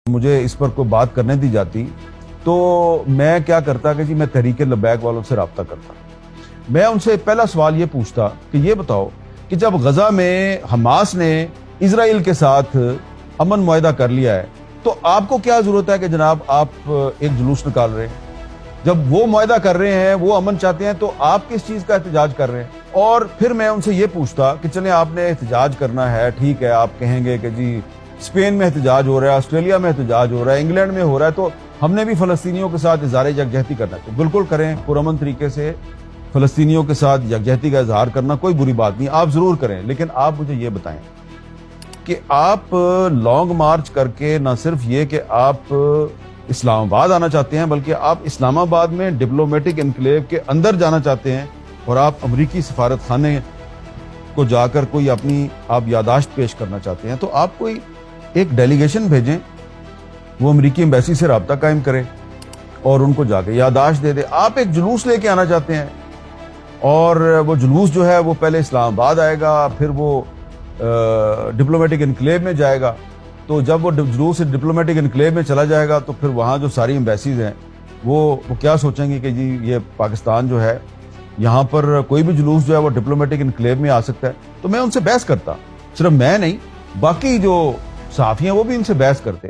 مجھے اس پر کوئی بات کرنے دی جاتی تو میں کیا کرتا کہ جی میں تحریک لبیک والوں سے رابطہ کرتا. میں ان سے پہلا سوال یہ پوچھتا کہ یہ بتاؤ کہ جب غزہ میں حماس نے اسرائیل کے ساتھ امن معاہدہ کر لیا ہے تو آپ کو کیا ضرورت ہے کہ جناب آپ ایک جلوس نکال رہے ہیں؟ جب وہ معاہدہ کر رہے ہیں، وہ امن چاہتے ہیں، تو آپ کس چیز کا احتجاج کر رہے ہیں؟ اور پھر میں ان سے یہ پوچھتا کہ چلیں آپ نے احتجاج کرنا ہے، ٹھیک ہے، آپ کہیں گے کہ جی اسپین میں احتجاج ہو رہا ہے، آسٹریلیا میں احتجاج ہو رہا ہے، انگلینڈ میں ہو رہا ہے، تو ہم نے بھی فلسطینیوں کے ساتھ اظہار یکجہتی کرنا ہے. تو بالکل کریں، پرامن طریقے سے فلسطینیوں کے ساتھ یکجہتی کا اظہار کرنا کوئی بری بات نہیں، آپ ضرور کریں. لیکن آپ مجھے یہ بتائیں کہ آپ لانگ مارچ کر کے نہ صرف یہ کہ آپ اسلام آباد آنا چاہتے ہیں، بلکہ آپ اسلام آباد میں ڈپلومیٹک انکلیو کے اندر جانا چاہتے ہیں اور آپ امریکی سفارت خانے کو جا کر کوئی اپنی آپ یادداشت پیش کرنا چاہتے ہیں. تو آپ کوئی ایک ڈیلیگیشن بھیجیں، وہ امریکی ایمبیسی سے رابطہ قائم کرے اور ان کو جا کے یادداشت دے دے. آپ ایک جلوس لے کے آنا چاہتے ہیں اور وہ جلوس جو ہے وہ پہلے اسلام آباد آئے گا، پھر وہ ڈپلومیٹک انکلیو میں جائے گا. تو جب وہ جلوس ڈپلومیٹک انکلیو میں چلا جائے گا تو پھر وہاں جو ساری ایمبیسیز ہیں وہ کیا سوچیں گے کہ جی یہ پاکستان جو ہے یہاں پر کوئی بھی جلوس جو ہے وہ ڈپلومیٹک انکلیو میں آ سکتا ہے. تو میں ان سے بحث کرتا، صرف میں نہیں، باقی جو صحافی ہیں وہ بھی ان سے بحث کرتے.